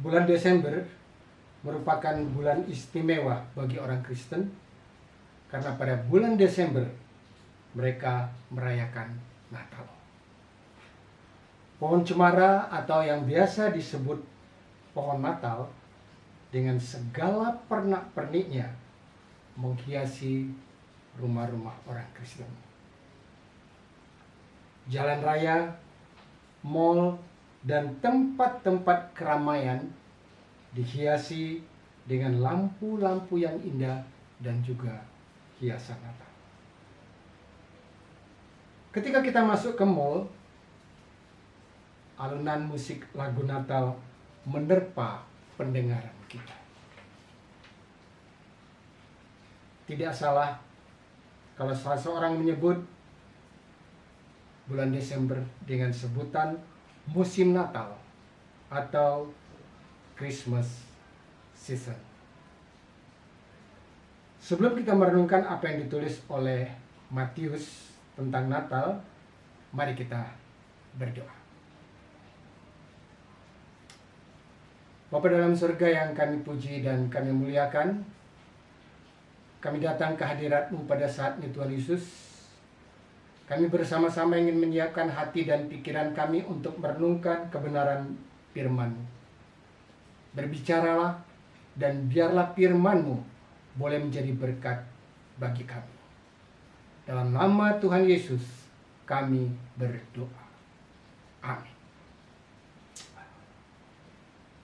Bulan Desember merupakan bulan istimewa bagi orang Kristen karena pada bulan Desember mereka merayakan Natal. Pohon cemara atau yang biasa disebut pohon Natal dengan segala pernak-perniknya menghiasi rumah-rumah orang Kristen. Jalan raya, mal, dan tempat-tempat keramaian dihiasi dengan lampu-lampu yang indah dan juga hiasan Natal. Ketika kita masuk ke mal, alunan musik lagu Natal menerpa pendengaran kita. Tidak salah kalau salah seorang menyebut bulan Desember dengan sebutan musim Natal atau Christmas season. Sebelum kita merenungkan apa yang ditulis oleh Matius tentang Natal, mari kita berdoa. Bapa dalam surga yang kami puji dan kami muliakan, kami datang ke hadirat-Mu pada saat ini Tuhan Yesus. Kami bersama-sama ingin menyiapkan hati dan pikiran kami untuk merenungkan kebenaran firman-Mu. Berbicaralah dan biarlah firman-Mu boleh menjadi berkat bagi kami. Dalam nama Tuhan Yesus kami berdoa. Amin.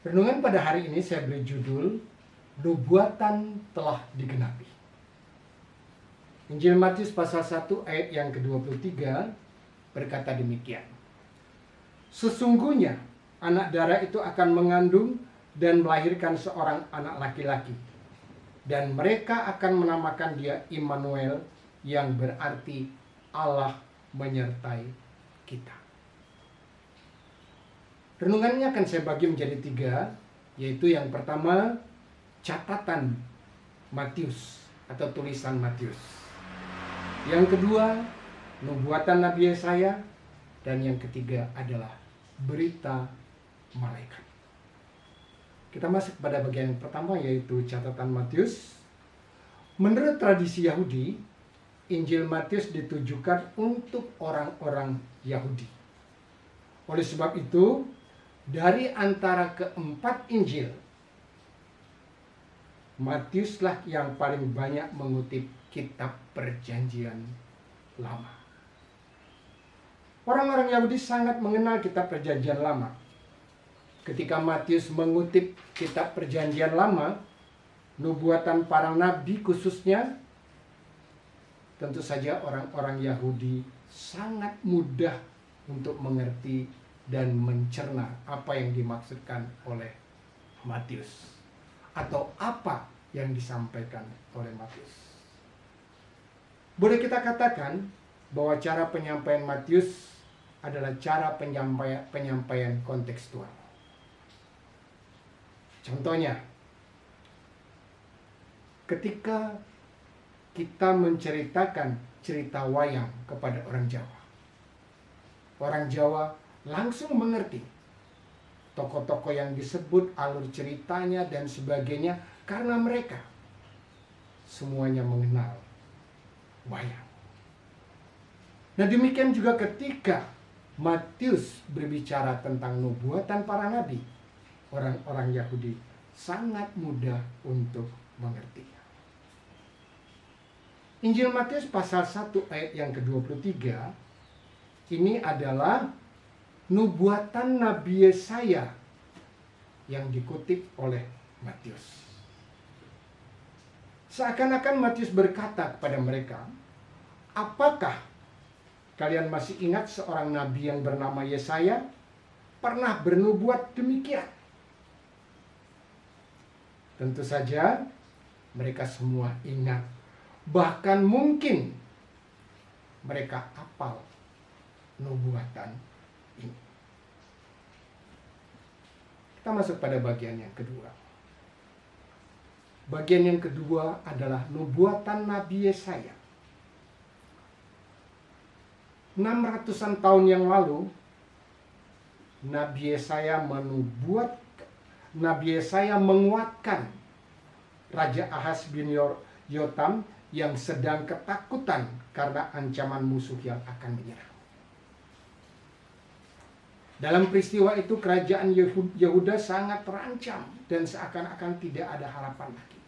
Renungan pada hari ini saya beri judul Nubuatan telah digenapi. Injil Matius pasal 1 ayat yang ke-23 berkata demikian. Sesungguhnya anak darah itu akan mengandung dan melahirkan seorang anak laki-laki. Dan mereka akan menamakan dia Immanuel, yang berarti Allah menyertai kita. Renungannya akan saya bagi menjadi 3, yaitu yang pertama catatan Matius atau tulisan Matius. Yang kedua, nubuatan Nabi Yesaya, dan yang ketiga adalah berita malaikat. Kita masuk pada bagian yang pertama, yaitu catatan Matius. Menurut tradisi Yahudi, Injil Matius ditujukan untuk orang-orang Yahudi. Oleh sebab itu, dari antara keempat Injil, Matiuslah yang paling banyak mengutip kitab Perjanjian Lama. Orang-orang Yahudi sangat mengenal kitab Perjanjian Lama. Ketika Matius mengutip kitab Perjanjian Lama, nubuatan para nabi khususnya, tentu saja orang-orang Yahudi sangat mudah untuk mengerti dan mencerna apa yang dimaksudkan oleh Matius atau apa yang disampaikan oleh Matius. Boleh kita katakan bahwa cara penyampaian Matius adalah cara penyampaian kontekstual. Contohnya, ketika kita menceritakan cerita wayang kepada orang Jawa langsung mengerti tokoh-tokoh yang disebut, alur ceritanya dan sebagainya, karena mereka semuanya mengenal wayang. Nah, demikian juga ketika Matius berbicara tentang nubuatan para nabi, orang-orang Yahudi sangat mudah untuk mengertinya. Injil Matius pasal 1 ayat yang ke-23 ini adalah nubuatan Nabi Yesaya yang dikutip oleh Matius. Seakan-akan Matius berkata kepada mereka, apakah kalian masih ingat seorang nabi yang bernama Yesaya pernah bernubuat demikian? Tentu saja mereka semua ingat, bahkan mungkin mereka hafal nubuatan ini. Kita masuk pada bagian yang kedua. Bagian yang kedua adalah nubuatan Nabi Yesaya. 600-an tahun yang lalu, Nabi Yesaya Nabi Yesaya menguatkan Raja Ahaz bin Yotam yang sedang ketakutan karena ancaman musuh yang akan menyerang. Dalam peristiwa itu kerajaan Yehuda sangat terancam dan seakan-akan tidak ada harapan lagi.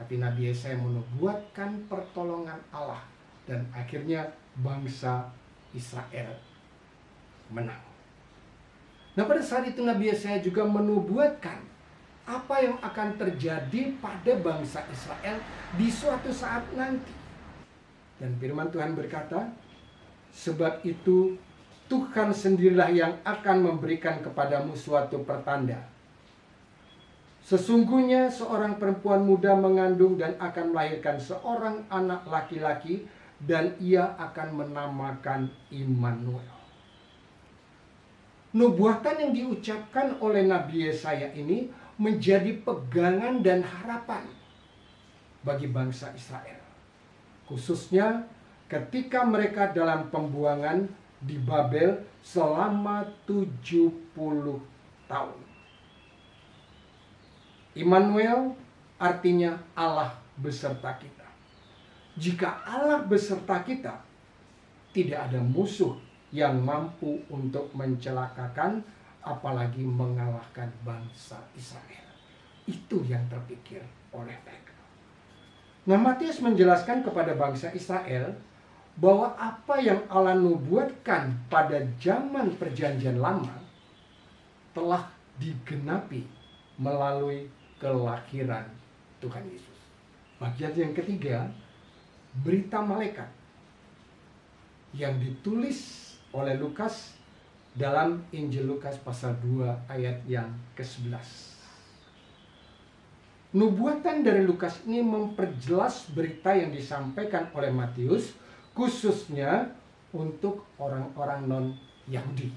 Tapi Nabi Yesaya menubuatkan pertolongan Allah dan akhirnya bangsa Israel menang. Nah, pada saat itu Nabi Yesaya juga menubuatkan apa yang akan terjadi pada bangsa Israel di suatu saat nanti. Dan firman Tuhan berkata, sebab itu Tuhan sendirilah yang akan memberikan kepadamu suatu pertanda. Sesungguhnya seorang perempuan muda mengandung dan akan melahirkan seorang anak laki-laki, dan ia akan menamakan Immanuel. Nubuatan yang diucapkan oleh Nabi Yesaya ini menjadi pegangan dan harapan bagi bangsa Israel. Khususnya ketika mereka dalam pembuangan di Babel selama 70 tahun. Immanuel artinya Allah beserta kita. Jika Allah beserta kita, tidak ada musuh yang mampu untuk mencelakakan, apalagi mengalahkan bangsa Israel. Itu yang terpikir oleh mereka. Nah, Matius menjelaskan kepada bangsa Israel bahwa apa yang Allah nubuatkan pada zaman perjanjian lama telah digenapi melalui kelahiran Tuhan Yesus. Bagian yang ketiga, berita malaikat yang ditulis oleh Lukas dalam Injil Lukas pasal 2 ayat yang ke-11. Nubuatan dari Lukas ini memperjelas berita yang disampaikan oleh Matius, khususnya untuk orang-orang non-Yahudi.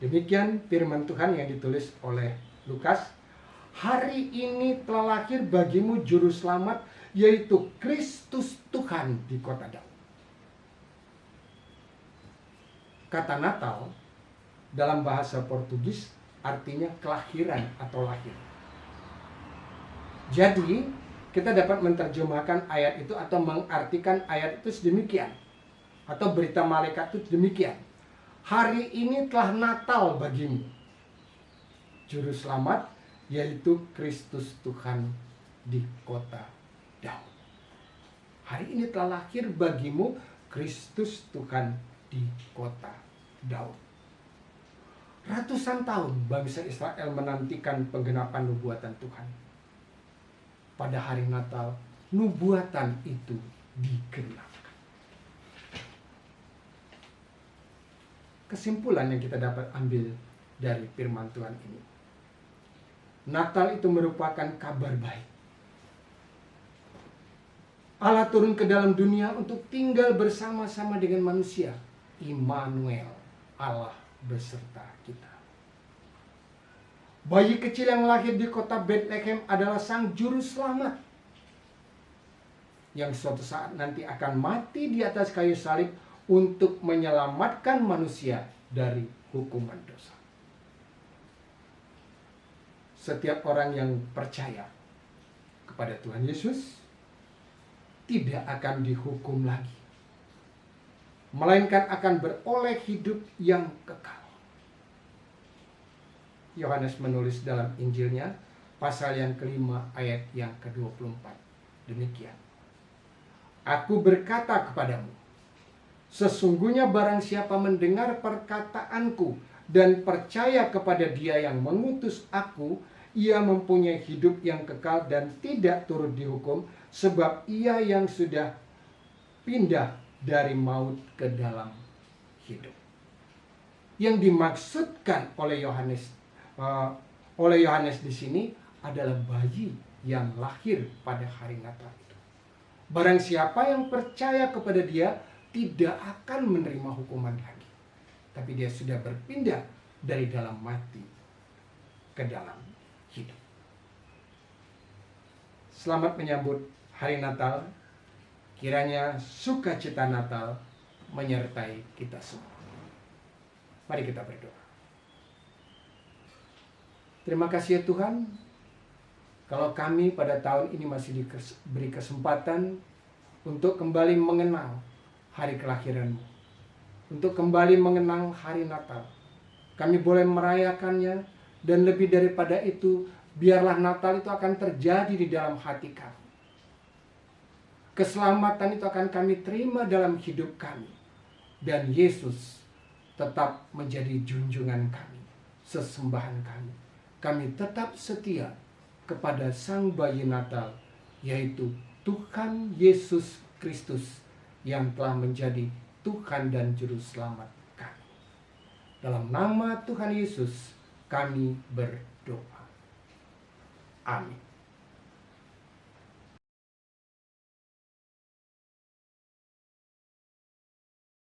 Demikian firman Tuhan yang ditulis oleh Lukas. Hari ini telah lahir bagimu juru selamat, yaitu Kristus Tuhan di kota Daud. Kata Natal dalam bahasa Portugis artinya kelahiran atau lahir. Jadi kita dapat menerjemahkan ayat itu atau mengartikan ayat itu sedemikian, atau berita malaikat itu demikian. Hari ini telah Natal bagimu juru selamat, yaitu Kristus Tuhan di kota Daud. Hari ini telah lahir bagimu Kristus Tuhan di kota Daud. Ratusan tahun bangsa Israel menantikan penggenapan nubuatan Tuhan. Pada hari Natal, nubuatan itu digenapkan. Kesimpulan yang kita dapat ambil dari firman Tuhan ini, Natal itu merupakan kabar baik. Allah turun ke dalam dunia untuk tinggal bersama-sama dengan manusia. Immanuel, Allah beserta kita. Bayi kecil yang lahir di kota Bethlehem adalah sang juru selamat yang suatu saat nanti akan mati di atas kayu salib untuk menyelamatkan manusia dari hukuman dosa. Setiap orang yang percaya kepada Tuhan Yesus tidak akan dihukum lagi, melainkan akan beroleh hidup yang kekal. Yohanes menulis dalam Injilnya pasal yang kelima ayat yang ke-24. Demikian. Aku berkata kepadamu, sesungguhnya barang siapa mendengar perkataanku dan percaya kepada Dia yang mengutus aku, ia mempunyai hidup yang kekal dan tidak turut dihukum, sebab ia yang sudah pindah dari maut ke dalam hidup. Yang dimaksudkan oleh Yohanes di sini adalah bayi yang lahir pada hari Natal itu. Barang siapa yang percaya kepada Dia tidak akan menerima hukuman lagi, tapi dia sudah berpindah dari dalam mati ke dalam hidup. Selamat menyambut hari Natal. Kiranya sukacita Natal menyertai kita semua. Mari kita berdoa. Terima kasih ya Tuhan, kalau kami pada tahun ini masih diberi kesempatan untuk kembali mengenal hari kelahiran-Mu, untuk kembali mengenang hari Natal. Kami boleh merayakannya, dan lebih daripada itu, biarlah Natal itu akan terjadi di dalam hati kami. Keselamatan itu akan kami terima dalam hidup kami. Dan Yesus tetap menjadi junjungan kami, sesembahan kami. Kami tetap setia kepada Sang Bayi Natal, yaitu Tuhan Yesus Kristus yang telah menjadi Tuhan dan Juru Selamat kami. Dalam nama Tuhan Yesus kami berdoa. Amin.